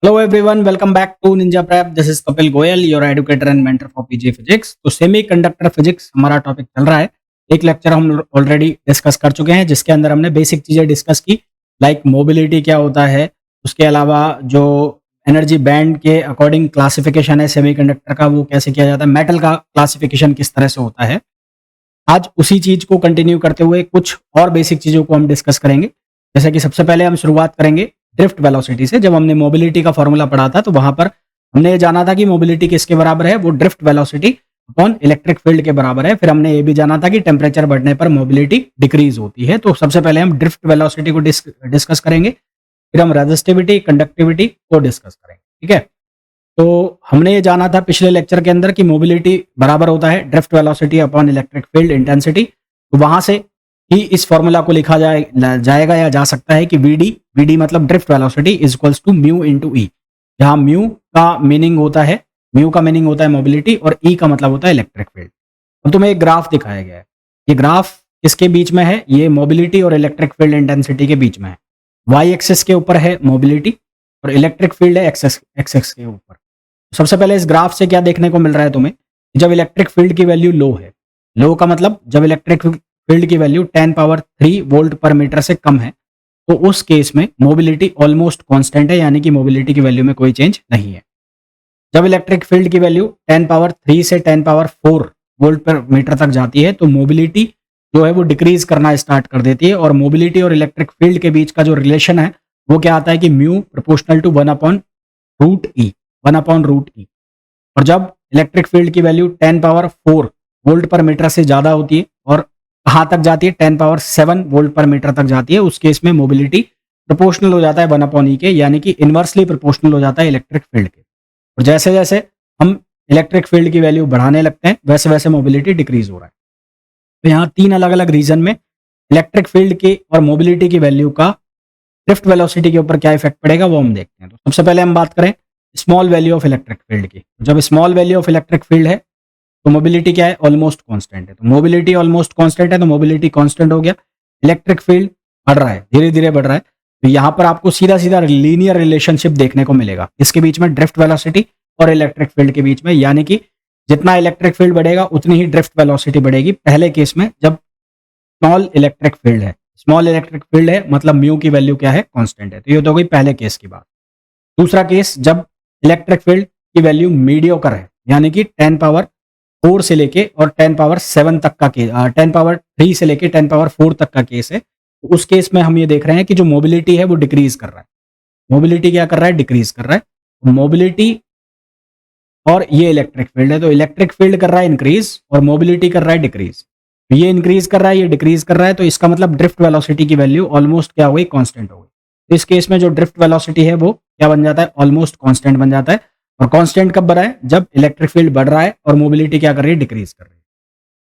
Hello everyone, welcome back to ninja prep. This is Kapil Goyal, your educator and mentor for PG physics. तो semiconductor physics हमारा topic चल रहा है। एक lecture हम ऑलरेडी डिस्कस कर चुके हैं जिसके अंदर हमने बेसिक चीजें डिस्कस की, लाइक मोबिलिटी क्या होता है, उसके अलावा जो एनर्जी बैंड के अकॉर्डिंग क्लासिफिकेशन है सेमीकंडक्टर का वो कैसे किया जाता है, मेटल का क्लासिफिकेशन किस तरह से होता है। आज उसी चीज को कंटिन्यू करते हुए कुछ और बेसिक चीजों को हम डिस्कस करेंगे। जैसे कि सबसे पहले हम शुरुआत करेंगे ड्रिफ्ट वेलोसिटी से। जब हमने मोबिलिटी का फॉर्मूला पढ़ा था तो वहां पर हमने ये जाना था कि मोबिलिटी किसके बराबर है, वो drift velocity upon electric field के बराबर है। फिर हमने ये भी जाना था कि टेम्परेचर बढ़ने पर मोबिलिटी डिक्रीज होती है। तो सबसे पहले हम ड्रिफ्ट वेलोसिटी को डिस्कस करेंगे, फिर हम रेजिस्टिविटी, कंडक्टिविटी को डिस्कस करेंगे। ठीक है, तो हमने ये जाना था पिछले लेक्चर के अंदर कि मोबिलिटी बराबर होता है drift velocity upon electric field intensity. तो वहां से ही इस फॉर्मूला को लिखा जाएगा या जा सकता है कि वीडी मतलब drift velocity is equals to mu into E, जहां म्यू का मीनिंग होता है मोबिलिटी और ई का मतलब होता है इलेक्ट्रिक फील्ड। अब तुम्हें एक ग्राफ दिखाया गया है, ये ग्राफ किसके बीच में है, ये मोबिलिटी और इलेक्ट्रिक फील्ड इंटेंसिटी के बीच में है। वाई एक्सिस के ऊपर है मोबिलिटी और इलेक्ट्रिक फील्ड है एक्स के ऊपर। सबसे पहले इस ग्राफ से क्या देखने को मिल रहा है तुम्हें, जब इलेक्ट्रिक फील्ड की वैल्यू लो है, लो का मतलब जब इलेक्ट्रिक फील्ड की वैल्यू 10 पावर 3 वोल्ट पर मीटर से कम है, तो उस केस में मोबिलिटी ऑलमोस्ट कांस्टेंट है, यानी कि मोबिलिटी की वैल्यू में कोई चेंज नहीं है। जब इलेक्ट्रिक फील्ड की वैल्यू 10 पावर 3 से 10 पावर 4 वोल्ट पर मीटर तक जाती है तो मोबिलिटी जो है वो डिक्रीज करना स्टार्ट कर देती है। और मोबिलिटी और इलेक्ट्रिक फील्ड के बीच का जो रिलेशन है वो क्या आता है कि म्यू प्रोपोर्शनल टू 1/√E। और जब इलेक्ट्रिक फील्ड की वैल्यू 10 पावर 4 वोल्ट पर मीटर से ज्यादा होती है और कहाँ तक जाती है, 10 पावर 7 वोल्ट पर मीटर तक जाती है, उस केस में मोबिलिटी प्रोपोर्शनल हो जाता है 1/E के, यानी कि इनवर्सली प्रोपोर्शनल हो जाता है इलेक्ट्रिक फील्ड के। और जैसे जैसे हम इलेक्ट्रिक फील्ड की वैल्यू बढ़ाने लगते हैं वैसे वैसे मोबिलिटी डिक्रीज हो रहा है। तो यहाँ तीन अलग अलग रीजन में इलेक्ट्रिक फील्ड की और मोबिलिटी की वैल्यू का ड्रिफ्ट वेलोसिटी के ऊपर क्या इफेक्ट पड़ेगा वो हम देखते हैं। तो सबसे पहले हम बात करें small value of electric field की। जब small value of electric field है तो मोबिलिटी क्या है, ऑलमोस्ट कांस्टेंट है। तो मोबिलिटी ऑलमोस्ट कांस्टेंट है तो मोबिलिटी कांस्टेंट हो गया। इलेक्ट्रिक फील्ड बढ़ रहा है, धीरे धीरे बढ़ रहा है, तो यहां पर आपको सीधा सीधा लीनियर रिलेशनशिप देखने को मिलेगा इसके बीच में, ड्रिफ्ट वेलोसिटी और इलेक्ट्रिक फील्ड के बीच में। यानी कि जितना इलेक्ट्रिक फील्ड बढ़ेगा उतनी ही ड्रिफ्ट वेलोसिटी बढ़ेगी पहले केस में, जब स्मॉल इलेक्ट्रिक फील्ड है। स्मॉल इलेक्ट्रिक फील्ड है मतलब म्यू की वैल्यू क्या है, कांस्टेंट है। तो ये तो गई पहले केस की बात। दूसरा केस, जब इलेक्ट्रिक फील्ड की वैल्यू मीडियोकर है, यानी कि 10 पावर 4 से लेके और 10 पावर 7 तक का केस, 10 पावर 3 से लेके 10 पावर 4 तक का केस है, तो उस केस में हम ये देख रहे हैं कि जो मोबिलिटी है वो डिक्रीज कर रहा है। मोबिलिटी क्या कर रहा है, डिक्रीज कर रहा है। मोबिलिटी और ये इलेक्ट्रिक फील्ड है, तो इलेक्ट्रिक फील्ड कर रहा है इंक्रीज और मोबिलिटी कर रहा है डिक्रीज। तो ये इंक्रीज कर रहा है, ये डिक्रीज कर रहा है, तो इसका मतलब ड्रिफ्ट वेलोसिटी की वैल्यू ऑलमोस्ट क्या हो गई, कांस्टेंट हो गई। तो इस केस में जो ड्रिफ्ट वेलोसिटी है वो क्या बन जाता है, ऑलमोस्ट कांस्टेंट बन जाता है। और कांस्टेंट कब बना है, जब इलेक्ट्रिक फील्ड बढ़ रहा है और मोबिलिटी क्या कर रही है, डिक्रीज कर रही है।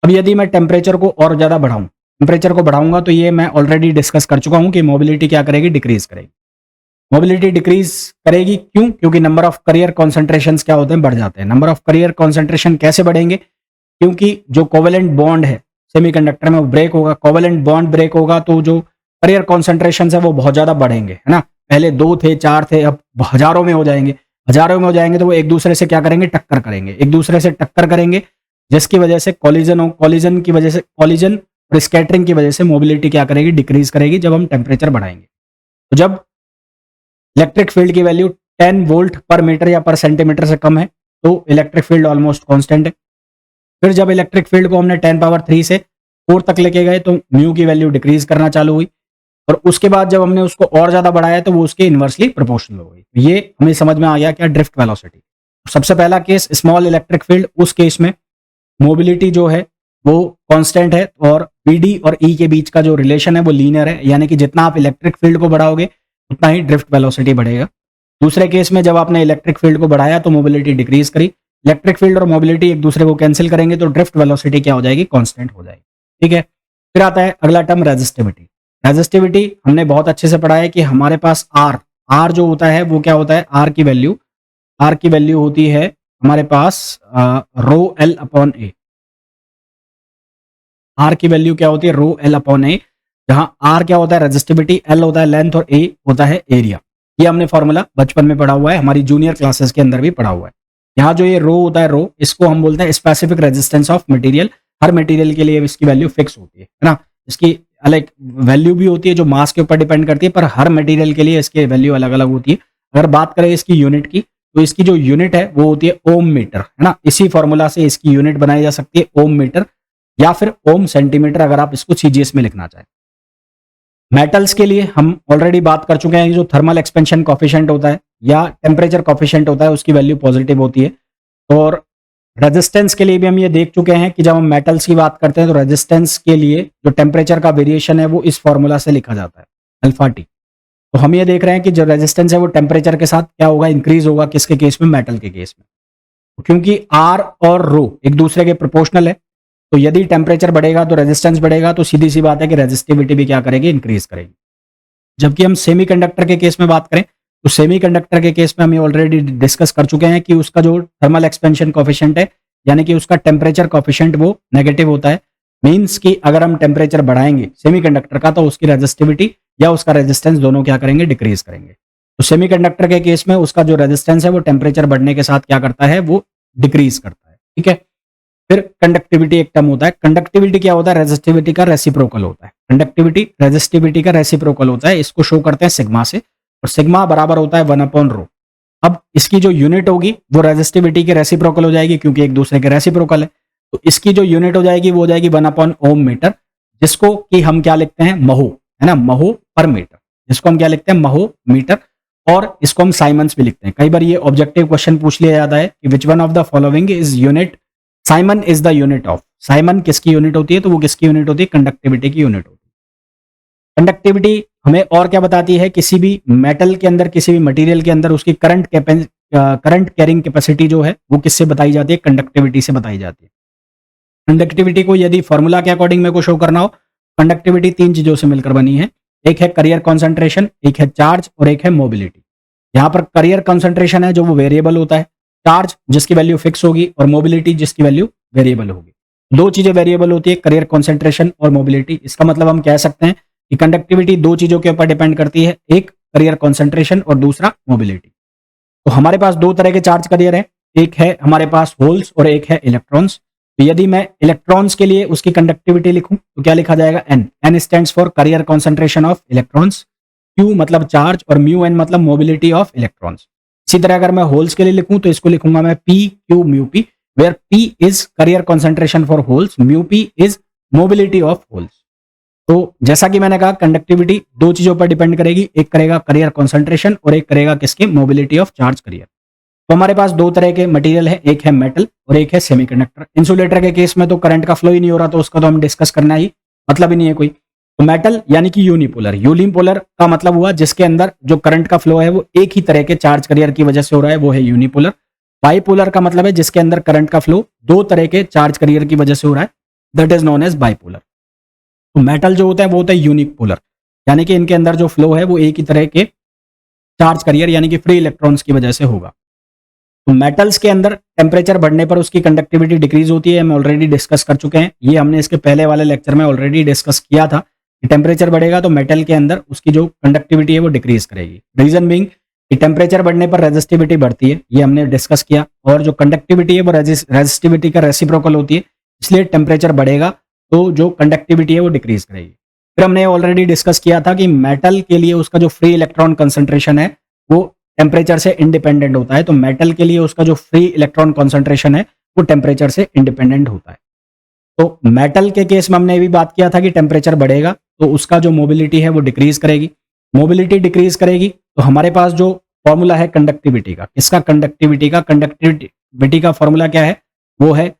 अब यदि मैं टेम्परेचर को और ज्यादा बढ़ाऊं, टेम्परेचर को बढ़ाऊंगा तो ये मैं ऑलरेडी डिस्कस कर चुका हूं कि मोबिलिटी क्या करेगी, डिक्रीज करेगी। मोबिलिटी डिक्रीज करेगी क्यों, क्योंकि नंबर ऑफ करियर कॉन्सेंट्रेशन क्या होते हैं, बढ़ जाते हैं। नंबर ऑफ करियर कॉन्सेंट्रेशन कैसे बढ़ेंगे, क्योंकि जो कोवेलेंट बॉन्ड है सेमीकंडक्टर में वो ब्रेक होगा, कोवेलेंट बॉन्ड ब्रेक होगा तो जो करियर कॉन्सेंट्रेशन है वो बहुत ज्यादा बढ़ेंगे, है ना। पहले 2 थे, 4 थे, अब हजारों में हो जाएंगे। हजारों में हो जाएंगे तो वो एक दूसरे से क्या करेंगे, टक्कर करेंगे, एक दूसरे से टक्कर करेंगे, जिसकी वजह से कॉलिजन की वजह से, कॉलिजन और स्कैटरिंग की वजह से मोबिलिटी क्या करेगी, डिक्रीज करेगी जब हम टेम्परेचर बढ़ाएंगे। तो जब इलेक्ट्रिक फील्ड की वैल्यू 10 वोल्ट पर मीटर या पर सेंटीमीटर से कम है तो इलेक्ट्रिक फील्ड ऑलमोस्ट कांस्टेंट है। फिर जब इलेक्ट्रिक फील्ड को हमने 10 पावर 3 से 4 तक लेके गए तो म्यू की वैल्यू डिक्रीज करना चालू हुई, और उसके बाद जब हमने उसको और ज्यादा बढ़ाया तो वो उसके इनवर्सली प्रोपोर्शनल हो गई। ये हमें समझ में आ गया क्या, ड्रिफ्ट वेलोसिटी। सबसे पहला केस स्मॉल इलेक्ट्रिक फील्ड, उस केस में मोबिलिटी जो है वो कांस्टेंट है और बीडी और ई के बीच का जो रिलेशन है वो लीनियर है, यानी कि जितना आप इलेक्ट्रिक फील्ड को बढ़ाओगे उतना ही ड्रिफ्ट वेलोसिटी बढ़ेगा। दूसरे केस में जब आपने इलेक्ट्रिक फील्ड को बढ़ाया तो मोबिलिटी डिक्रीज करी, इलेक्ट्रिक फील्ड और मोबिलिटी एक दूसरे को कैंसिल करेंगे तो ड्रिफ्ट वेलोसिटी क्या हो जाएगी, कांस्टेंट हो जाएगी। ठीक है, फिर आता है अगला टर्म रेजिस्टिविटी। रेजिस्टिविटी हमने बहुत अच्छे से पढ़ा है कि हमारे पास आर जो होता है वो क्या होता है, आर की वैल्यू होती है हमारे पास rho L upon A. R की वैल्यू क्या होती है, रो एल अपॉन ए, जहां आर क्या होता है रेजिस्टिविटी, एल होता है लेंथ और ए होता है एरिया। ये हमने फॉर्मूला बचपन में पढ़ा हुआ है, हमारी जूनियर क्लासेस के अंदर भी पढ़ा हुआ है। यहाँ जो ये रो होता है, रो, इसको हम बोलते हैं specific resistance of material. Her material के लिए इसकी वैल्यू फिक्स होती है ना। इसकी अलग वैल्यू भी होती है जो मास के ऊपर डिपेंड करती है, पर हर मटेरियल के लिए इसकी वैल्यू अलग अलग होती है। अगर बात करें इसकी यूनिट की, तो इसकी जो यूनिट है वो होती है ओम मीटर, है ना। इसी फॉर्मूला से इसकी यूनिट बनाई जा सकती है ओम मीटर या फिर ओम सेंटीमीटर, अगर आप इसको सीजीएस में लिखना चाहें। मेटल्स के लिए हम ऑलरेडी बात कर चुके हैं कि जो थर्मल एक्सपेंशन कोफिशिएंट होता है या टेम्परेचर कोफिशिएंट होता है उसकी वैल्यू पॉजिटिव होती है। और रेजिस्टेंस के लिए भी हम ये देख चुके हैं कि जब हम मेटल्स की बात करते हैं तो रेजिस्टेंस के लिए जो टेम्परेचर का वेरिएशन है वो इस फॉर्मूला से लिखा जाता है, अल्फा टी। तो हम ये देख रहे हैं कि जो रेजिस्टेंस है वो टेम्परेचर के साथ क्या होगा, इंक्रीज होगा। किसके केस में? मेटल के केस में। क्योंकि आर और रो एक दूसरे के प्रोपोर्शनल है, तो यदि टेम्परेचर बढ़ेगा तो रेजिस्टेंस बढ़ेगा, तो सीधी सी बात है कि रेजिस्टिविटी भी क्या करेगी, इंक्रीज करेगी। जबकि हम सेमीकंडक्टर के केस में बात करें तो सेमीकंडक्टर के केस में हम ऑलरेडी डिस्कस कर चुके हैं कि उसका जो थर्मल एक्सपेंशन कोफिशिएंट है यानी कि उसका टेम्परेचर कोफिशिएंट वो नेगेटिव होता है। मींस कि अगर हम टेम्परेचर बढ़ाएंगे सेमीकंडक्टर का तो उसकी रेजिस्टिविटी या उसका रेजिस्टेंस दोनों क्या करेंगे, डिक्रीज करेंगे। तो सेमीकंडक्टर के केस में उसका जो रेजिस्टेंस है वो टेम्परेचर बढ़ने के साथ क्या करता है, वो डिक्रीज करता है। ठीक है। फिर कंडक्टिविटी एक टर्म होता है। कंडक्टिविटी क्या होता है? रेजिस्टिविटी का रेसिप्रोकल होता है। कंडक्टिविटी रेजिस्टिविटी का रेसिप्रोकल होता है। इसको शो करते हैं सिग्मा से, और सिग्मा बराबर होता है 1/ρ। अब इसकी जो यूनिट होगी वो रेजिस्टिविटी के रेसिप्रोकल हो जाएगी, क्योंकि एक दूसरे के रेसिप्रोकल है। तो इसकी जो यूनिट हो जाएगी वो हो जाएगी 1/ओम मीटर, जिसको कि हम क्या लिखते हैं, महो, है ना, महो पर मीटर, जिसको हम क्या लिखते हैं, महो मीटर। और इसको हम साइमन्स भी लिखते हैं। कई बार ये ऑब्जेक्टिव क्वेश्चन पूछ लिया जाता है कि which one of the following is unit, Simon is the unit of. Simon किसकी यूनिट होती है? तो वो किसकी यूनिट होती है? कंडक्टिविटी की यूनिट होती है। कंडक्टिविटी हमें और क्या बताती है? किसी भी मेटल के अंदर, किसी भी मटेरियल के अंदर उसकी करंट कैरिंग कैपेसिटी जो है वो किससे बताई जाती है? कंडक्टिविटी से बताई जाती है। कंडक्टिविटी को यदि फॉर्मूला के अकॉर्डिंग में को शो करना हो, कंडक्टिविटी 3 चीजों से मिलकर बनी है। एक है करियर कॉन्सेंट्रेशन, एक है चार्ज और एक है मोबिलिटी। यहाँ पर करियर कॉन्सेंट्रेशन है जो वो वेरिएबल होता है, चार्ज जिसकी वैल्यू फिक्स होगी, और मोबिलिटी जिसकी वैल्यू वेरिएबल होगी। दो चीजें वेरिएबल होती है, करियर कॉन्सेंट्रेशन और मोबिलिटी। इसका मतलब हम कह सकते हैं कि कंडक्टिविटी दो चीजों के ऊपर डिपेंड करती है, एक करियर कॉन्सेंट्रेशन और दूसरा मोबिलिटी। तो हमारे पास दो तरह के चार्ज करियर है, एक है हमारे पास होल्स और एक है इलेक्ट्रॉन्स। तो यदि मैं इलेक्ट्रॉन्स के लिए उसकी कंडक्टिविटी लिखूं तो क्या लिखा जाएगा? N. N stands for carrier concentration of electrons, Q मतलब चार्ज और म्यू एन मतलब मोबिलिटी ऑफ इलेक्ट्रॉन्स। इसी तरह अगर मैं होल्स के लिए लिखूं तो इसको लिखूंगा मैं P Q mu P, where P is carrier concentration for holes, mu P is mobility of holes. तो जैसा कि मैंने कहा कंडक्टिविटी दो चीजों पर डिपेंड करेगी, एक करेगा करियर कॉन्सेंट्रेशन और एक करेगा किसके? Mobility of charge carrier. तो हमारे पास दो तरह के मटेरियल है, एक है मेटल और एक है सेमीकंडक्टर। इंसुलेटर के केस में तो करंट का फ्लो ही नहीं हो रहा, तो उसका तो हम डिस्कस करना ही मतलब ही नहीं है कोई। तो मेटल यानी कि यूनिपोलर। यूनिपोलर का मतलब हुआ जिसके अंदर जो करंट का फ्लो है वो एक ही तरह के चार्ज करियर की वजह से हो रहा है, वो है यूनिपोलर। बाइपोलर का मतलब है जिसके अंदर करंट का फ्लो दो तरह के चार्ज करियर की वजह से हो रहा है, that is known as bipolar. तो मेटल जो होता है वो होता है यूनिपोलर, यानी कि इनके अंदर जो फ्लो है वो एक ही तरह के चार्ज करियर यानी कि फ्री इलेक्ट्रॉन्स की वजह से होगा। तो मेटल्स के अंदर टेम्परेचर बढ़ने पर उसकी कंडक्टिविटी डिक्रीज होती है, हम ऑलरेडी डिस्कस कर चुके हैं। ये हमने इसके पहले वाले लेक्चर में ऑलरेडी डिस्कस किया था कि टेम्परेचर बढ़ेगा तो मेटल के अंदर उसकी जो कंडक्टिविटी है वो डिक्रीज करेगी। रीजन बीइंग कि टेम्परेचर बढ़ने पर रेजिस्टिविटी बढ़ती है, ये हमने डिस्कस किया, और जो कंडक्टिविटी है वो रेजिस्टिविटी का रेसिप्रोकल होती है, इसलिए टेम्परेचर बढ़ेगा तो जो कंडक्टिविटी है वो डिक्रीज करेगी। फिर हमने ऑलरेडी डिस्कस किया था कि मेटल के लिए उसका जो फ्री इलेक्ट्रॉन कंसंट्रेशन है वो टेम्परेचर से इंडिपेंडेंट होता है। तो मेटल के लिए उसका जो फ्री इलेक्ट्रॉन कंसंट्रेशन है वो टेम्परेचर से इंडिपेंडेंट होता है। तो मेटल के केस में हमने भी बात किया था कि टेम्परेचर बढ़ेगा तो उसका जो मोबिलिटी है वो डिक्रीज करेगी। मोबिलिटी डिक्रीज करेगी तो हमारे पास जो फॉर्मूला है कंडक्टिविटी का, किसका? कंडक्टिविटी का फॉर्मूला क्या है? वो है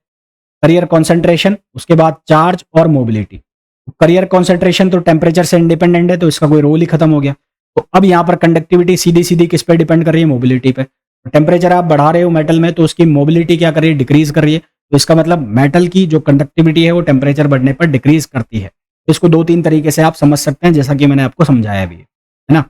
करियर कॉन्सेंट्रेशन, उसके बाद चार्ज और मोबिलिटी। करियर कॉन्सेंट्रेशन तो टेम्परेचर से इंडिपेंडेंट है तो इसका कोई रोल ही खत्म हो गया। तो अब यहाँ पर कंडक्टिविटी सीधी सीधी किस पे डिपेंड कर रही है? मोबिलिटी पे। टेम्परेचर आप बढ़ा रहे हो मेटल में तो उसकी मोबिलिटी क्या कर रही है? डिक्रीज कर रही है। तो इसका मतलब मेटल की जो कंडक्टिविटी है वो टेम्परेचर बढ़ने पर डिक्रीज करती है। तो इसको दो तीन तरीके से आप समझ सकते हैं, जैसा कि मैंने आपको समझाया भी है ना,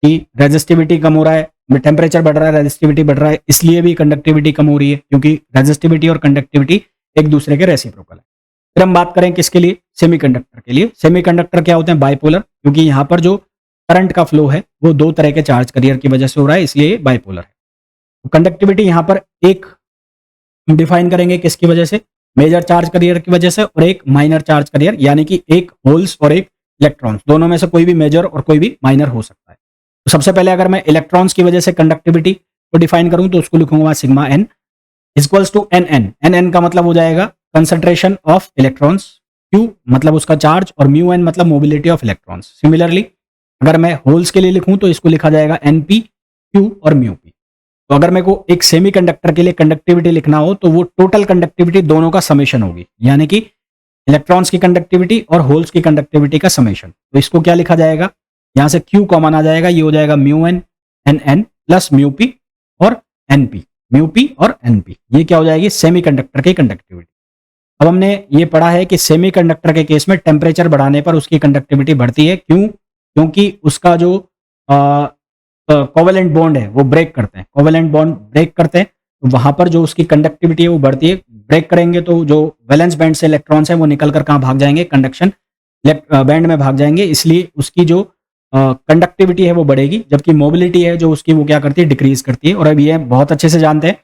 कि रेजिस्टिविटी कम हो रहा है, टेम्परेचर बढ़ रहा है, रेजिस्टिविटी बढ़ रहा है, इसलिए भी कंडक्टिविटी कम हो रही है, क्योंकि रेजिस्टिविटी और कंडक्टिविटी एक दूसरे के रेसिप्रोकल है। फिर हम बात करें किसके लिए? सेमीकंडक्टर के लिए। सेमीकंडक्टर क्या होते हैं? बाइपोलर, क्योंकि यहाँ पर जो करंट का फ्लो है वो दो तरह के चार्ज करियर की वजह से हो रहा है, इसलिए बाइपोलर है। तो कंडक्टिविटी यहाँ पर एक डिफाइन करेंगे किसकी वजह से, मेजर चार्ज करियर की वजह से, और एक माइनर चार्ज करियर, यानी कि एक होल्स और एक इलेक्ट्रॉन्स, दोनों में से कोई भी मेजर और कोई भी माइनर हो सकता है। तो सबसे पहले अगर मैं इलेक्ट्रॉन्स की वजह से कंडक्टिविटी को डिफाइन करूं तो उसको लिखूंगा sigma N equals to N N. N N का मतलब हो जाएगा कंसंट्रेशन ऑफ इलेक्ट्रॉन्स, क्यू मतलब उसका चार्ज, और म्यू एन मतलब मोबिलिटी ऑफ इलेक्ट्रॉन्स। सिमिलरली अगर मैं होल्स के लिए लिखूं तो इसको लिखा जाएगा एन पी, क्यू और म्यू पी। तो अगर मेरे को एक सेमी कंडक्टर के लिए कंडक्टिविटी लिखना हो तो वो टोटल कंडक्टिविटी दोनों का समेशन होगी, यानी कि इलेक्ट्रॉन्स की कंडक्टिविटी और होल्स की कंडक्टिविटी का समेशन। तो इसको क्या लिखा जाएगा, यहां से क्यू कॉमन आ जाएगा, ये हो जाएगा mu N N N plus mu P और एन पी, म्यू पी और एन पी। ये क्या हो जाएगी, सेमी कंडक्टर की कंडक्टिविटी। अब हमने ये पढ़ा है कि सेमी कंडक्टर के केस में टेम्परेचर बढ़ाने पर उसकी कंडक्टिविटी बढ़ती है। क्यों, क्योंकि उसका जो कोवेलेंट बॉन्ड है वो ब्रेक करते हैं, कोवेलेंट बॉन्ड ब्रेक करते हैं, तो वहां पर जो उसकी कंडक्टिविटी है वो बढ़ती है। ब्रेक करेंगे तो जो वैलेंस बैंड से इलेक्ट्रॉन्स हैं वो निकल कर कहाँ भाग जाएंगे, कंडक्शन बैंड में भाग जाएंगे, इसलिए उसकी जो कंडक्टिविटी है वो बढ़ेगी, जबकि मोबिलिटी है जो उसकी वो क्या करती है, डिक्रीज करती है। और अब ये बहुत अच्छे से जानते हैं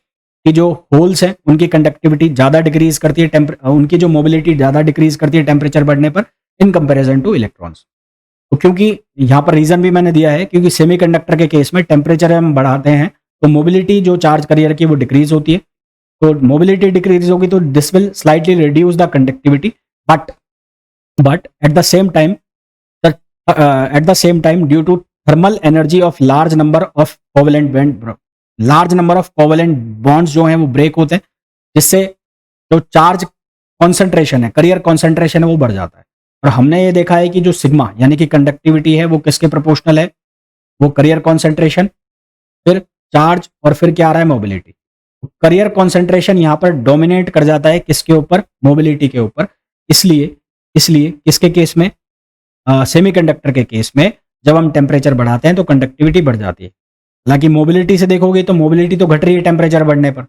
कि जो होल्स हैं उनकी कंडक्टिविटी ज्यादा डिक्रीज करती है, उनकी जो मोबिलिटी ज्यादा डिक्रीज करती है टेम्परेचर बढ़ने पर इन कंपेरिजन टू इलेक्ट्रॉन्स। तो क्योंकि यहाँ पर रीजन भी मैंने दिया है, क्योंकि सेमीकंडक्टर के केस में टेम्परेचर हम बढ़ाते हैं तो मोबिलिटी जो चार्ज करियर की वो डिक्रीज होती है। तो मोबिलिटी डिक्रीज होगी तो this will slightly reduce the conductivity, but at the same time due to thermal energy of large number of covalent bond, large number of covalent bonds जो हैं वो ब्रेक होते हैं, जिससे जो चार्ज कॉन्सेंट्रेशन है, करियर कॉन्सेंट्रेशन है वो बढ़ जाता है। और हमने ये देखा है कि जो सिग्मा यानी कि कंडक्टिविटी है वो किसके प्रोपोर्शनल है, वो करियर कॉन्सेंट्रेशन, फिर चार्ज, और फिर क्या आ रहा है, मोबिलिटी। करियर कॉन्सेंट्रेशन यहाँ पर डोमिनेट कर जाता है किसके ऊपर, मोबिलिटी के ऊपर। इसलिए किसके केस में, सेमीकंडक्टर के केस में जब हम टेम्परेचर बढ़ाते हैं तो कंडक्टिविटी बढ़ जाती है। हालांकि मोबिलिटी से देखोगे तो मोबिलिटी तो घट रही है टेम्परेचर बढ़ने पर, है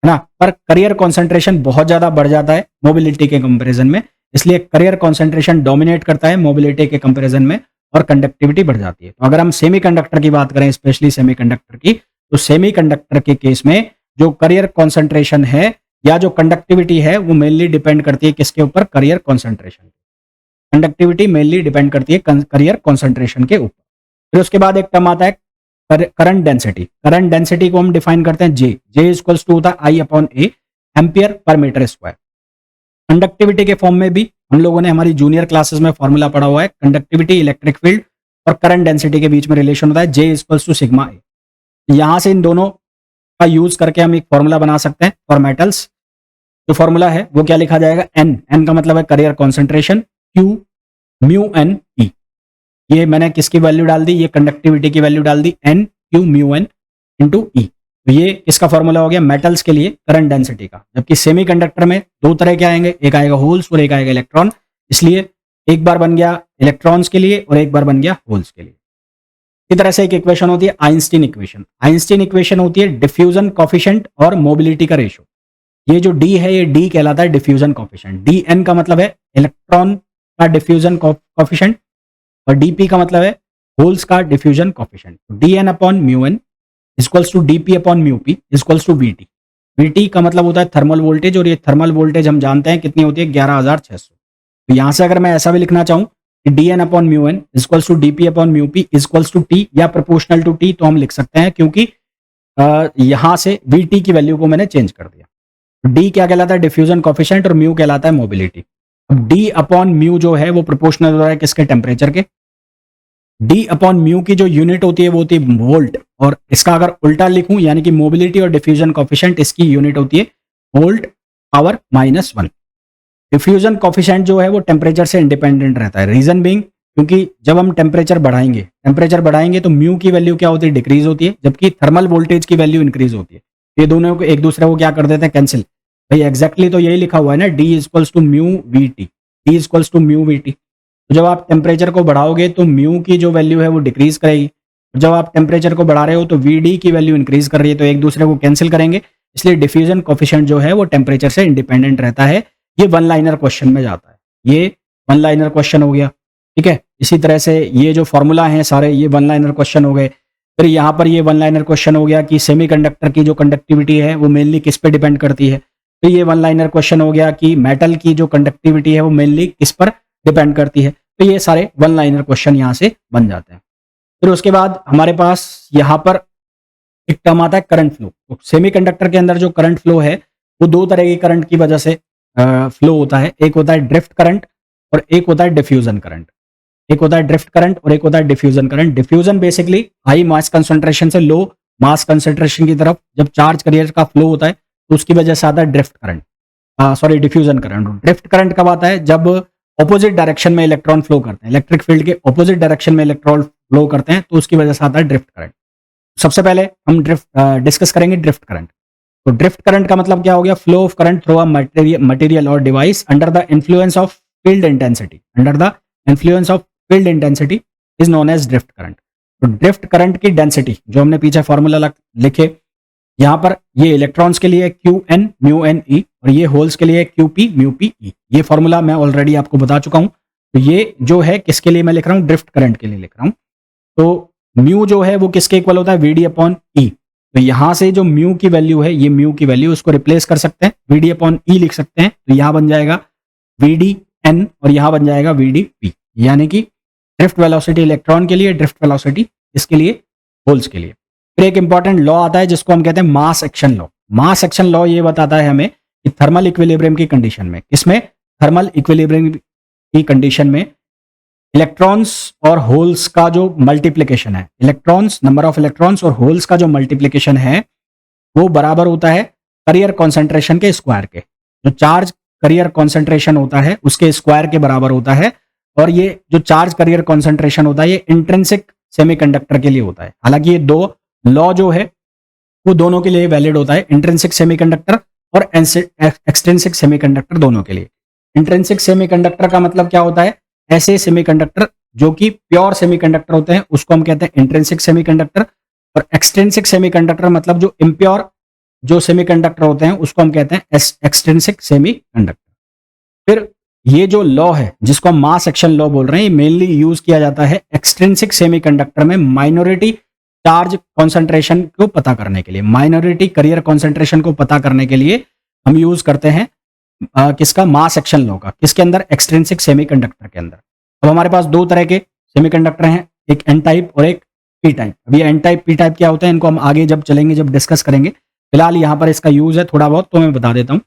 ना, पर करियर कॉन्सेंट्रेशन बहुत ज्यादा बढ़ जाता है मोबिलिटी के कंपेरिजन में, इसलिए करियर कॉन्सेंट्रेशन डोमिनेट करता है मोबिलिटी के कंपेरिजन में और कंडक्टिविटी बढ़ जाती है। तो अगर हम सेमीकंडक्टर की बात करें, स्पेशली सेमीकंडक्टर की, तो सेमीकंडक्टर के केस में जो करियर कॉन्सेंट्रेशन है या जो कंडक्टिविटी है वो मेनली डिपेंड करती है किसके ऊपर, career concentration. Conductivity mainly depend करती है करियर कॉन्सेंट्रेशन के ऊपर। फिर उसके बाद एक टर्म आता है करंट डेंसिटी। करंट डेंसिटी को हम डिफाइन करते हैं जे इक्वल्स टू होता है आई अपॉन ए, ampere per metre square. Conductivity के फॉर्म में भी हम लोगों ने हमारी जूनियर क्लासेस में फॉर्मूला पढ़ा हुआ है, कंडक्टिविटी, इलेक्ट्रिक फील्ड और करंट डेंसिटी के बीच में रिलेशन होता है जे इक्वल्स टू सिग्मा ए। यहां से इन दोनों का यूज करके हम एक फॉर्मूला बना सकते हैं फॉर मेटल्स। जो फॉर्मूला है वो क्या लिखा जाएगा, एन का मतलब है carrier concentration, Q mu N E. ये मैंने किसकी वैल्यू डाल दी, ये कंडक्टिविटी की वैल्यू डाल दी, N q mu N into E. तो ये इसका फॉर्मूला हो गया मेटल्स के लिए करंट डेंसिटी का। जबकि सेमीकंडक्टर में दो तरह के आएंगे, एक आएगा होल्स और एक आएगा इलेक्ट्रॉन, इसलिए एक बार बन गया इलेक्ट्रॉन्स के लिए और एक बार बन गया होल्स के लिए। इसी तरह से एक इक्वेशन होती है आइंस्टीन इक्वेशन। आइंस्टीन इक्वेशन होती है डिफ्यूजन कॉफिशिएंट और मोबिलिटी का रेशो। ये जो डी है ये डी कहलाता है डिफ्यूजन कॉफिशिएंट। डी एन का मतलब है इलेक्ट्रॉन का डिफ्यूजन कॉफिशिएंट और डीपी का मतलब है होल्स का diffusion coefficient. D N upon mu N equals to D P upon mu P equals to V T. V T का मतलब होता है थर्मल वोल्टेज, और ये थर्मल वोल्टेज हम जानते हैं कितनी होती है, 11,600। तो यहां से अगर मैं ऐसा भी लिखना चाहूं कि D N upon mu N equals to D P upon mu P equals to T या प्रोपोर्शनल टू टी, तो हम लिख सकते हैं, क्योंकि यहां से वीटी की वैल्यू को मैंने चेंज कर दिया। डी क्या कहलाता है, डिफ्यूजन कॉफिशिएंट, और म्यू कहलाता है मोबिलिटी। अब डी अपॉन म्यू जो है वो प्रोपोर्शनल हो रहा है किसके, टेम्परेचर के। डी अपॉन म्यू की जो यूनिट होती है वो होती है वोल्ट, और इसका अगर उल्टा लिखूं यानी कि मोबिलिटी और डिफ्यूजन कॉफिशिएंट, इसकी यूनिट होती है वोल्ट पावर -1। डिफ्यूजन कॉफिशिएंट जो है वो टेम्परेचर से इंडिपेंडेंट रहता है। रीजन बीइंग, क्योंकि जब हम टेम्परेचर बढ़ाएंगे तो म्यू की वैल्यू क्या होती है, डिक्रीज होती है, जबकि थर्मल वोल्टेज की वैल्यू इंक्रीज होती है। ये दोनों को एक दूसरे को क्या कर देते हैं, कैंसिल। भाई एग्जैक्टली तो यही लिखा हुआ है ना, D equals to mu V T, D equals to mu V T. तो जब आप टेम्परेचर को बढ़ाओगे तो म्यू की जो वैल्यू है वो डिक्रीज करेगी, जब आप टेम्परेचर को बढ़ा रहे हो तो वी डी की वैल्यू इंक्रीज कर रही है, तो एक दूसरे को कैंसिल करेंगे। इसलिए डिफ्यूजन कोफिशिएंट जो है वो टेम्परेचर से इंडिपेंडेंट रहता है। ये वन लाइनर क्वेश्चन में जाता है, ये वन लाइनर क्वेश्चन हो गया, ठीक है। इसी तरह से ये जो फॉर्मूला हैं सारे, ये वन लाइनर क्वेश्चन हो गए। फिर यहाँ पर ये वन लाइनर क्वेश्चन हो गया कि सेमीकंडक्टर की जो कंडक्टिविटी है वो मेनली किस पे डिपेंड करती है। तो ये वन लाइनर क्वेश्चन हो गया कि मेटल की जो कंडक्टिविटी है वो मेनली किस पर डिपेंड करती है। तो ये सारे वन लाइनर क्वेश्चन यहाँ से बन जाते हैं। फिर उसके बाद हमारे पास यहाँ पर एक टर्म आता है करंट फ्लो। तो सेमीकंडक्टर के अंदर जो करंट फ्लो है वो दो तरह के करंट की वजह से फ्लो होता है। एक होता है ड्रिफ्ट करंट और एक होता है डिफ्यूजन करंट। एक होता है ड्रिफ्ट करंट और एक होता है diffusion current. Diffusion basically high मास कंसंट्रेशन से लो मास कंसंट्रेशन की तरफ जब चार्ज कैरियर का फ्लो होता है तो उसकी वजह से आता है drift current, sorry diffusion current. Drift current कब आता है? जब ऑपोजिट डायरेक्शन में इलेक्ट्रॉन फ्लो करते हैं, इलेक्ट्रिक फील्ड के ऑपोजिट डायरेक्शन में इलेक्ट्रॉन फ्लो करते हैं तो उसकी वजह से आता है ड्रिफ्ट करंट। सबसे पहले हम डिस्कस करेंगे ड्रिफ्ट करंट। तो ड्रिफ्ट करंट का मतलब क्या हो गया? Flow of current through a material और device under the influence of field intensity. Under the influence of field intensity is known as drift current. तो ड्रिफ्ट करंट की डेंसिटी जो हमने पीछे फॉर्मूला लिखे, यहां पर ये इलेक्ट्रॉन्स के लिए Q N mu N E और ये होल्स के लिए Q P mu P E. ये फॉर्मूला मैं ऑलरेडी आपको बता चुका हूं। तो ये जो है किसके लिए मैं लिख रहा हूं? ड्रिफ्ट करंट के लिए लिख रहा हूं। तो म्यू जो है वो किसके इक्वल होता है? वी डी अपॉन ई। तो यहां से जो म्यू की वैल्यू है, ये म्यू की वैल्यू, उसको रिप्लेस कर सकते हैं, वी डी अपॉन ई लिख सकते हैं। तो यहां बन जाएगा वी डी एन और यहां बन जाएगा वी डी पी। यानी कि ड्रिफ्ट वेलोसिटी इलेक्ट्रॉन के लिए, ड्रिफ्ट वेलोसिटी इसके लिए, होल्स के लिए। फिर एक इंपॉर्टेंट लॉ आता है जिसको हम कहते हैं mass action law. Mass action law ये बताता है हमें कि थर्मल इक्विलिब्रियम की कंडीशन में, किसमें? थर्मल इक्विलिब्रियम की कंडीशन में इलेक्ट्रॉन्स और होल्स का जो मल्टीप्लिकेशन है, इलेक्ट्रॉन्स, नंबर ऑफ इलेक्ट्रॉन्स और होल्स का जो मल्टीप्लिकेशन है वो बराबर होता है करियर कॉन्सेंट्रेशन के स्क्वायर के। जो चार्ज करियर कॉन्सेंट्रेशन होता है उसके स्क्वायर के बराबर होता है। और ये जो चार्ज करियर कॉन्सेंट्रेशन होता है ये इंट्रिंसिक सेमीकंडक्टर के लिए होता है। हालांकि ये दो लॉ जो है वो दोनों के लिए वैलिड होता है, इंट्रिंसिक सेमीकंडक्टर और एक्सट्रिंसिक सेमीकंडक्टर दोनों के लिए। इंट्रिंसिक सेमीकंडक्टर का मतलब क्या होता है? ऐसे सेमीकंडक्टर जो कि प्योर सेमीकंडक्टर होते हैं उसको हम कहते हैं इंट्रिंसिक सेमीकंडक्टर। और एक्सट्रिंसिक सेमीकंडक्टर मतलब जो इम्प्योर जो सेमीकंडक्टर होते हैं उसको हम कहते हैं एक्सट्रिंसिक सेमीकंडक्टर। फिर ये जो लॉ है जिसको हम मास एक्शन लॉ बोल रहे हैं, ये मेनली यूज किया जाता है एक्सट्रिंसिक सेमीकंडक्टर में माइनॉरिटी चार्ज कॉन्सेंट्रेशन को पता करने के लिए, माइनॉरिटी करियर कॉन्सेंट्रेशन को पता करने के लिए हम यूज करते हैं किसका? मास एक्शन लॉ का। किसके अंदर? एक्सट्रिंसिक सेमीकंडक्टर के अंदर। अब हमारे पास दो तरह के सेमीकंडक्टर हैं, एक एन टाइप और एक पी टाइप। अभी एन टाइप पी टाइप क्या होता है इनको हम आगे जब चलेंगे जब डिस्कस करेंगे। फिलहाल यहाँ पर इसका यूज है थोड़ा बहुत तो मैं बता देता हूँ।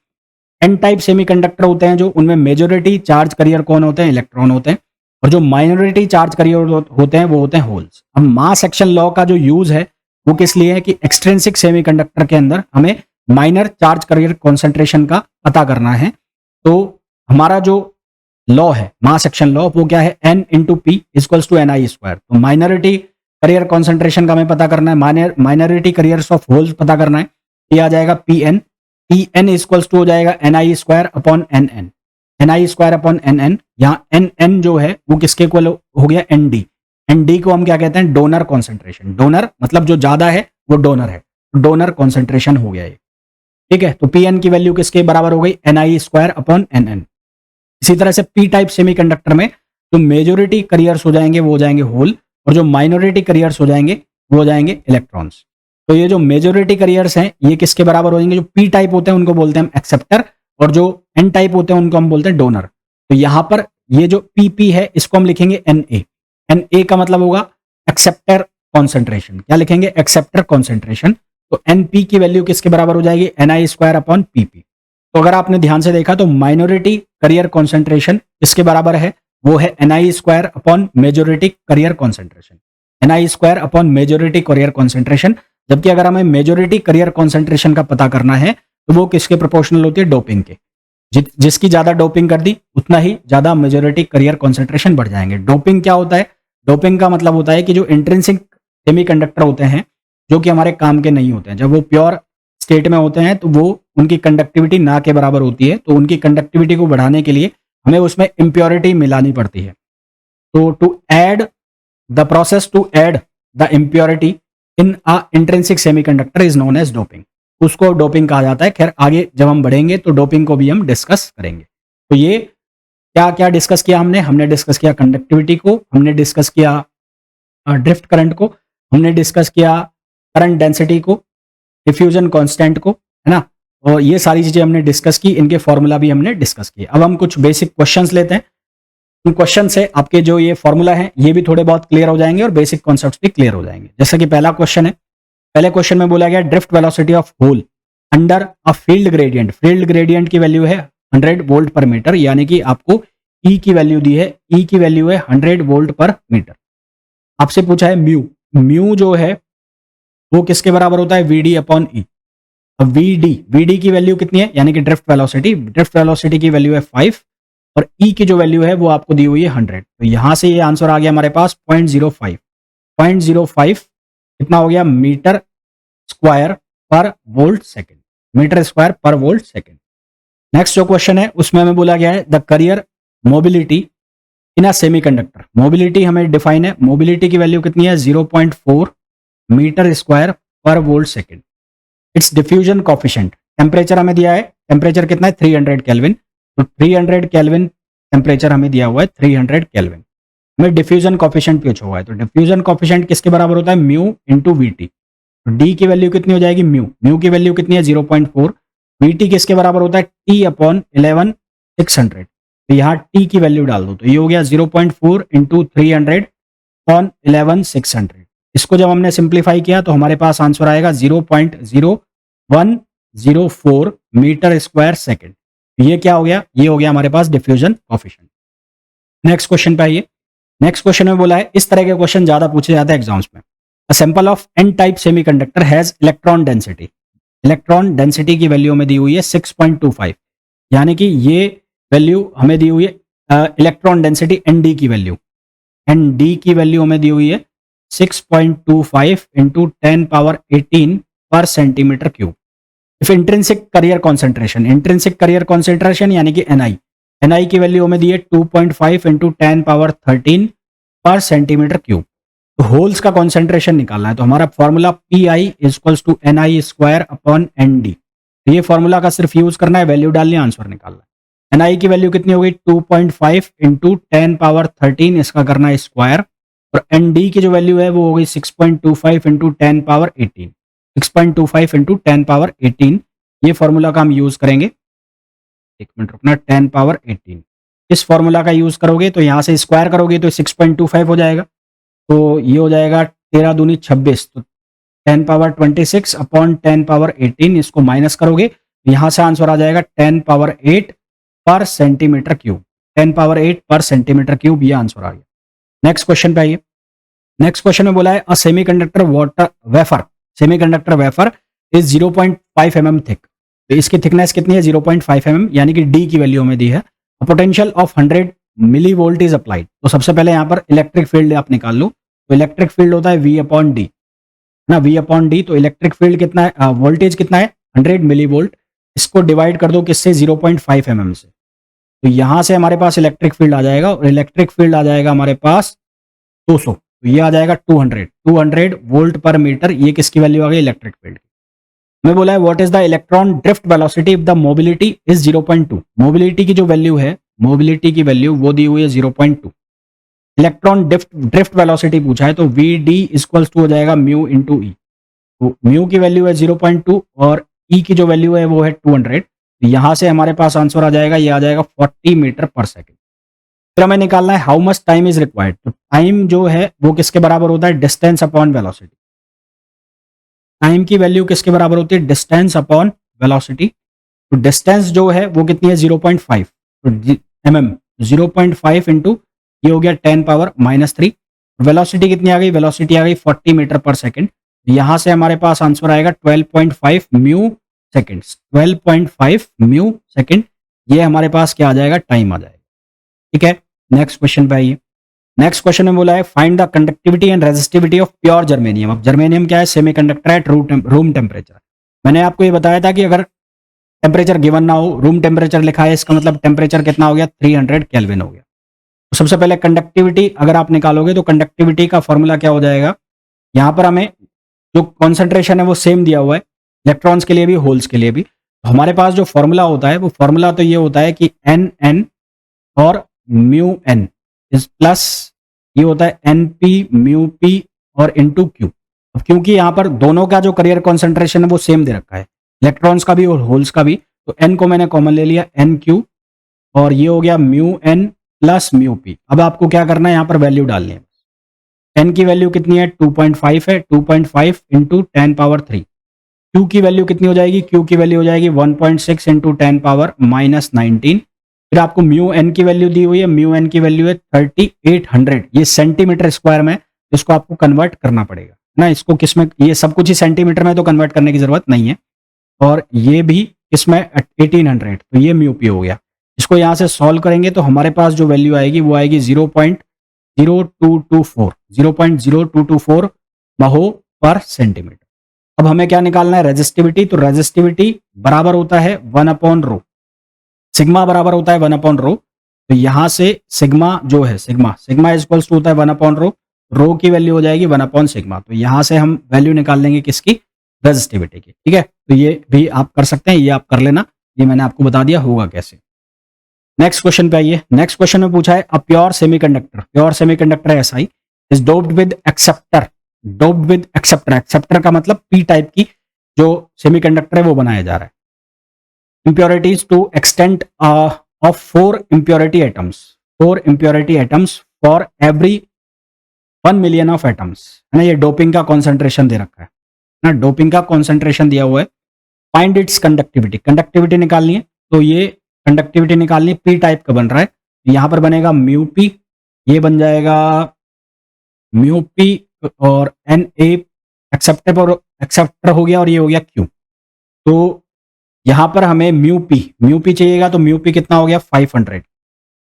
एन टाइप सेमीकंडक्टर होते हैं जो उनमें मेजॉरिटी चार्ज करियर कौन होते हैं? इलेक्ट्रॉन होते हैं। और जो माइनॉरिटी चार्ज करियर होते हैं वो होते हैं होल्स। अब मास एक्शन लॉ का जो यूज है वो किस लिए है कि एक्सट्रिंसिक सेमीकंडक्टर के अंदर हमें माइनर चार्ज करियर कॉन्सेंट्रेशन का पता करना है। तो हमारा जो लॉ है मास एक्शन लॉ वो क्या है? N into P equals to N I square. तो माइनॉरिटी करियर कॉन्सेंट्रेशन का हमें पता करना है, माइनॉरिटी करियर्स ऑफ होल्स पता करना है। ये आ जाएगा P N. P N equals to हो जाएगा N I square upon N N. N I square upon N N, यहाँ एन एन जो है वो किसके इक्वल हो गया? N D. एन डी को हम क्या कहते हैं? Donor concentration. डोनर मतलब जो ज्यादा है वो डोनर है, डोनर कॉन्सेंट्रेशन हो गया ये। ठीक है, तो पी एन की वैल्यू किसके बराबर हो गई? N I square upon N N. इसी तरह से पी टाइप सेमीकंडक्टर में जो मेजोरिटी करियर्स हो जाएंगे वो हो जाएंगे होल और जो माइनॉरिटी करियर्स हो जाएंगे वो हो जाएंगे इलेक्ट्रॉन्स। तो ये जो मेजोरिटी करियर्स हैं ये किसके बराबर हो जाएंगे? जो पी टाइप होते हैं उनको बोलते हैं हम एक्सेप्टर और जो एन टाइप होते हैं उनको हम बोलते हैं डोनर। तो यहां पर ये जो पी पी है इसको हम लिखेंगे एन ए। एन ए का मतलब होगा एक्सेप्टर कॉन्सेंट्रेशन। क्या लिखेंगे? Acceptor concentration. तो एन पी की वैल्यू किसके बराबर हो जाएगी? N I square upon P P. तो अगर आपने ध्यान से देखा तो माइनॉरिटी करियर कॉन्सेंट्रेशन किसके बराबर है? वो है N I square upon majority carrier concentration. N I square upon majority carrier concentration. जबकि अगर हमें मेजोरिटी करियर कॉन्सेंट्रेशन का पता करना है तो वो किसके प्रोपोर्शनल होती है? डोपिंग के। जिसकी ज्यादा डोपिंग कर दी उतना ही ज्यादा मेजोरिटी करियर कॉन्सेंट्रेशन बढ़ जाएंगे। डोपिंग क्या होता है? डोपिंग का मतलब होता है कि जो इंट्रिंसिक सेमीकंडक्टर होते हैं जो कि हमारे काम के नहीं होते हैं, जब वो प्योर स्टेट में होते हैं तो वो उनकी कंडक्टिविटी ना के बराबर होती है। तो उनकी कंडक्टिविटी को बढ़ाने के लिए हमें उसमें इम्प्योरिटी मिलानी पड़ती है। तो to add the process to add the impurity in a intrinsic semiconductor is known as doping. उसको डोपिंग कहा जाता है। खैर आगे जब हम बढ़ेंगे तो डोपिंग को भी हम डिस्कस करेंगे। तो ये क्या क्या डिस्कस किया हमने डिस्कस किया कंडक्टिविटी को, हमने डिस्कस किया ड्रिफ्ट करंट को, हमने डिस्कस किया करंट डेंसिटी को, डिफ्यूजन कांस्टेंट को, है ना। और ये सारी चीजें हमने डिस्कस की, इनके फॉर्मूला भी हमने डिस्कस किए। अब हम कुछ बेसिक क्वेश्चंस लेते हैं। उन क्वेश्चन से आपके जो ये फॉर्मूला है ये भी थोड़े बहुत क्लियर हो जाएंगे और बेसिक कॉन्सेप्ट्स भी क्लियर हो जाएंगे। जैसा कि पहला क्वेश्चन है, पहले क्वेश्चन में बोला गया drift velocity of hole under a field gradient. Field gradient की वैल्यू है 100 वोल्ट पर मीटर, यानी कि आपको ई की वैल्यू दी है, ई की वैल्यू है 100 वोल्ट पर मीटर। आपसे पूछा है म्यू, म्यू जो है वो किसके बराबर होता है, वीडी अपॉन ई। अब वीडी की वैल्यू कितनी है, यानी कि ड्रिफ्ट वेलोसिटी की वैल्यू है 5 और ई की जो वैल्यू है वो आपको दी हुई है 100। तो यहां से ये आंसर आ गया हमारे पास 0.05 कितना हो गया, मीटर स्क्वायर पर वोल्ट सेकेंड, मीटर स्क्वायर पर वोल्ट सेकेंड। नेक्स्ट जो क्वेश्चन है उसमें हमें बोला गया है the career mobility in a semiconductor. Mobility हमें डिफाइन है, मोबिलिटी की वैल्यू कितनी है 0.4 मीटर स्क्वायर पर volt second. It's diffusion coefficient, temperature हमें दिया है, टेम्परेचर कितना है 300 केल्विन, तो 300 केल्विन टेम्परेचर हमें दिया हुआ है 300 केल्विन। हमें डिफ्यूजन कॉफिशिएंट पूछा हुआ है, तो डिफ्यूजन कॉफिशिएंट किसके बराबर होता है, म्यू इंटू वीटी। तो डी की वैल्यू कितनी हो जाएगी, म्यू की वैल्यू कितनी है 0.4, वीटी किसके बराबर होता है टी अपॉन 11 600। तो यहाँ टी की वैल्यू डाल दो, तो ये हो गया 0.4 इंटू 300 अपॉन 11 600। इसको जब हमने सिंप्लीफाई किया तो हमारे पास आंसर आएगा 0.0104 मीटर स्क्वायर सेकेंड। ये क्या हो गया, ये हो गया हमारे पास डिफ्यूजन कॉफिशिएंट। नेक्स्ट क्वेश्चन पे आइए। नेक्स्ट क्वेश्चन में बोला है, इस तरह के क्वेश्चन ज्यादा पूछे जाते हैं एग्जाम्स में। A sample of N type semiconductor has electron density. Electron density की वैल्यू हमें दी हुई है 6.25, यानी कि ये वैल्यू हमें दी हुई है इलेक्ट्रॉन डेंसिटी एनडी की वैल्यू, एनडी की वैल्यू हमें दी हुई है 6.25 इंटू 10 पावर 18 पर centimetre cube. If intrinsic career concentration, intrinsic career concentration यानी कि एनआई, एनआई की वैल्यू हमें दी है 2.5 इंटू 10 पावर 13 पर सेंटीमीटर क्यूब। तो होल्स का कॉन्सेंट्रेशन निकालना है, तो हमारा formula P I equals to N I square upon N D. ये फॉर्मूला का सिर्फ यूज करना है, वैल्यू डालनी है, आंसर निकालना है। एन आई की वैल्यू कितनी हो गई 2.5 इंटू 10 पावर 13, इसका करना है स्क्वायर, और एन डी की जो वैल्यू है वो हो गई 6.25 इंटू 10 पावर 18, 6.25 इंटू 10 पावर 18। ये फॉर्मूला का हम यूज करेंगे, एक मिनट रुकना, 10 पावर 18 इस फॉर्मूला का यूज करोगे तो यहां से स्क्वायर करोगे तो 6.25 हो जाएगा, तो ये हो जाएगा 13 दूनी 26, तो 10 पावर 26 अपॉन 10 पावर 18, इसको माइनस करोगे यहां से आंसर आ जाएगा 10 पावर 8 पर सेंटीमीटर क्यूब, 10 पावर 8 पर सेंटीमीटर क्यूब, ये आंसर आ गया। नेक्स्ट क्वेश्चन पे आइए। नेक्स्ट क्वेश्चन में बोला है अ semiconductor water wafer, semiconductor wafer is 0.5 mm thick. तो इसकी थिकनेस कितनी है 0.5 mm, यानी कि डी की वैल्यू हमें दी है। Potential of 100 millivolt is applied. तो सबसे पहले यहाँ पर इलेक्ट्रिक फील्ड आप निकाल लो, तो इलेक्ट्रिक फील्ड होता है वी अपॉन डी ना, वी अपॉन डी। तो इलेक्ट्रिक फील्ड कितना है, वोल्टेज कितना है 100 मिली वोल्ट, इसको डिवाइड कर दो किससे 0.5 mm से, तो यहां से हमारे पास इलेक्ट्रिक फील्ड आ जाएगा, और इलेक्ट्रिक फील्ड आ जाएगा हमारे पास 200, तो ये आ जाएगा 200 वोल्ट पर मीटर। ये किसकी वैल्यू आ गई, इलेक्ट्रिक फील्ड की। मैं बोला है what is the electron drift velocity if the mobility is 0.2। Mobility की जो वैल्यू है, मोबिलिटी की वैल्यू वो दी हुई है 0.2। इलेक्ट्रॉन ड्रिफ्ट वेलोसिटी पूछा है, तो वी डी इक्वल्स टू हो जाएगा म्यू इंटू ई। तो म्यू की वैल्यू है 0.2 और ई की जो वैल्यू है वो है 200। तो यहां से हमारे पास आंसर आ जाएगा, ये आ जाएगा 40 मीटर पर सेकेंड। फिर हमें निकालना है how much time is required. तो टाइम जो है वो किसके बराबर होता है, डिस्टेंस अपॉन वेलोसिटी। टाइम की वैल्यू किसके बराबर होती है, डिस्टेंस अपॉन वेलोसिटी। तो डिस्टेंस जो है वो कितनी है 0.5, तो mm 0.5 इंटू ये हो गया 10 पावर -3। वेलोसिटी कितनी आ गई, वेलोसिटी आ गई 40 मीटर पर सेकेंड। यहां से हमारे पास आंसर आएगा 12.5 म्यू सेकेंड्स, 12.5 म्यू सेकेंड। ये हमारे पास क्या आ जाएगा, टाइम आ जाएगा। ठीक है, नेक्स्ट क्वेश्चन पे आइए। नेक्स्ट क्वेश्चन में बोला है find the conductivity and resistivity of pure germanium. अब जर्मेनियम क्या है, सेमीकंडक्टर एट रूम टेम्परेचर। मैंने आपको ये बताया था कि अगर टेम्परेचर गिवन ना हो, रूम टेम्परेचर लिखा है, इसका मतलब टेम्परेचर कितना हो गया 300 केल्विन हो गया। तो सबसे पहले कंडक्टिविटी अगर आप निकालोगे तो कंडक्टिविटी का फॉर्मूला क्या हो जाएगा, यहाँ पर हमें जो कॉन्सेंट्रेशन है वो सेम दिया हुआ है, इलेक्ट्रॉन्स के लिए भी होल्स के लिए भी। तो हमारे पास जो फॉर्मूला होता है वो फॉर्मूला तो ये होता है कि एन एन और म्यू एन इज प्लस ये होता है एन पी म्यू पी और इंटू क्यू। अब क्योंकि यहाँ पर दोनों का जो करियर कॉन्सेंट्रेशन है वो सेम दे रखा है, इलेक्ट्रॉन्स का भी और होल्स का भी, तो एन को मैंने कॉमन ले लिया, एन क्यू, और ये हो गया mu N plus mu P. अब आपको क्या करना है, यहाँ पर वैल्यू डालनी है। एन की वैल्यू कितनी है, 2.5 है, 2.5 इंटू 10 पावर 3। क्यू की वैल्यू कितनी हो जाएगी, क्यू की वैल्यू हो जाएगी 1.6 इंटू 10 पावर माइनस 19। फिर आपको म्यू एन की वैल्यू दी हुई है, म्यू एन की वैल्यू है 3800, ये सेंटीमीटर स्क्वायर में, इसको आपको कन्वर्ट करना पड़ेगा ना। इसको किस में, ये सब कुछ ही सेंटीमीटर में तो कन्वर्ट करने की जरूरत नहीं है, और ये भी इसमें 1800, तो ये म्यू पी हो गया। इसको यहाँ से सॉल्व करेंगे तो हमारे पास जो वैल्यू आएगी वो आएगी 0.0224 महो पर सेंटीमीटर। अब हमें क्या निकालना है, रेजिस्टिविटी। तो रेजिस्टिविटी बराबर होता है 1/ρ, सिग्मा बराबर होता है 1/ρ। तो यहां से सिग्मा जो है, सिग्मा इज इक्वल्स टू होता है 1/ρ, रो की वैल्यू हो जाएगी 1/σ। तो यहां से हम वैल्यू निकाल लेंगे किसकी, रेजिस्टिविटी की। ठीक है, तो ये भी आप कर सकते हैं, ये आप कर लेना, ये मैंने आपको बता दिया होगा कैसे। नेक्स्ट क्वेश्चन पे आइए। नेक्स्ट क्वेश्चन में पूछा है a pure semiconductor SI is doped with acceptor. Acceptor का मतलब पी टाइप की जो सेमीकंडक्टर है वो बनाया जा रहा है। impurities to extent of 4 impurity atoms for every 1 million of atoms, है ना। ये डोपिंग का कॉन्सेंट्रेशन दे रखा है ना, डोपिंग का कॉन्सेंट्रेशन दिया हुआ है। फाइंड इट्स कंडक्टिविटी निकालनी है, तो ये कंडक्टिविटी निकालनी है, पी टाइप का बन रहा है, यहां पर बनेगा म्यू पी, ये बन जाएगा म्यू पी और एन ए एक्सेप्टर हो गया, और ये हो गया क्यू। तो यहां पर हमें म्यू पी चाहिएगा, तो म्यू पी कितना हो गया 500।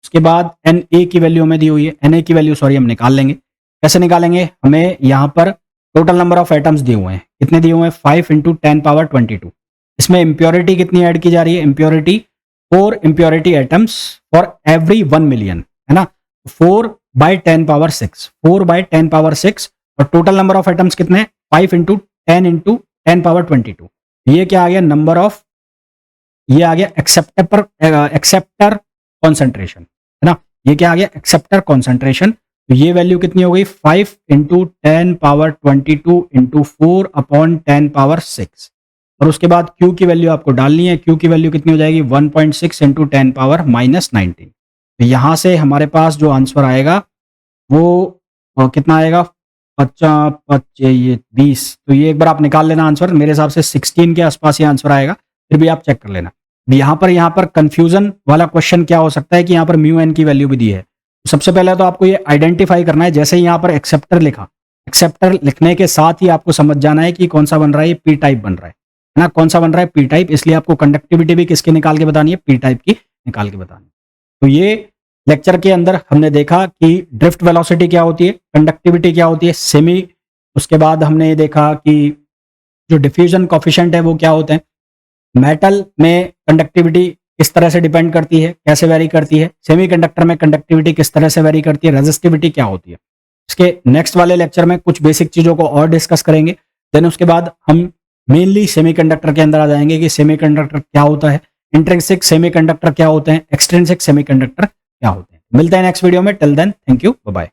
उसके बाद एन ए की वैल्यू हमें दी हुई है, एन ए की वैल्यू हम निकाल लेंगे। कैसे निकालेंगे, हमें यहां पर टोटल नंबर ऑफ एटम्स दिए हुए हैं, कितने दिए हुए हैं 5 इंटू 10 पावर 22। इसमें इंप्योरिटी कितनी ऐड की जा रही है, impurity 4 impurity atoms for every 1 million, है ना। 4/10 पावर 6, 4/10 पावर 6, और टोटल नंबर ऑफ एटम्स कितने, 5 इंटू 10 पावर 22। ये क्या आ गया, नंबर ऑफ, ये आ गया एक्सेप्टर कॉन्सेंट्रेशन, है ना। ये क्या आ गया, एक्सेप्टर कॉन्सेंट्रेशन। तो ये वैल्यू कितनी हो गई 5 इंटू 10 पावर 22 इंटू 4/10 पावर 6। और उसके बाद Q की वैल्यू आपको डालनी है, Q की वैल्यू कितनी हो जाएगी 1.6 इंटू 10 पावर माइनस 19। तो यहां से हमारे पास जो आंसर आएगा वो कितना आएगा, 20। तो ये एक बार आप निकाल लेना आंसर, मेरे हिसाब से 16 के आसपास ये आंसर आएगा, फिर भी आप चेक कर लेना। यहाँ पर कंफ्यूजन वाला क्वेश्चन क्या हो सकता है कि यहाँ पर म्यू एन की वैल्यू भी दी है। तो सबसे पहले तो आपको ये आइडेंटिफाई करना है, जैसे ही यहाँ पर एक्सेप्टर लिखा, एक्सेप्टर लिखने के साथ ही आपको समझ जाना है कि कौन सा बन रहा है, पी टाइप बन रहा है ना, कौन सा बन रहा है, पी टाइप। इसलिए आपको कंडक्टिविटी भी किसकी निकाल के बतानी है, पी टाइप की निकाल के बतानी है। तो ये लेक्चर के अंदर हमने देखा कि ड्रिफ्ट वेलोसिटी क्या होती है, कंडक्टिविटी क्या होती है, सेमी, उसके बाद हमने ये देखा कि जो डिफ्यूजन कॉफिशिएंट है वो क्या होते हैं, मेटल में कंडक्टिविटी किस तरह से डिपेंड करती है, कैसे वेरी करती है, सेमीकंडक्टर में कंडक्टिविटी किस तरह से वेरी करती है, रेजिस्टिविटी क्या होती है। इसके नेक्स्ट वाले लेक्चर में कुछ बेसिक चीजों को और डिस्कस करेंगे। देन उसके बाद हम मेनली सेमीकंडक्टर के अंदर आ जाएंगे कि सेमीकंडक्टर क्या होता है, इंट्रिंसिक सेमीकंडक्टर क्या होते हैं, एक्सट्रिंसिक सेमीकंडक्टर क्या होते हैं। मिलते हैं नेक्स्ट वीडियो में, till then thank you, bye bye.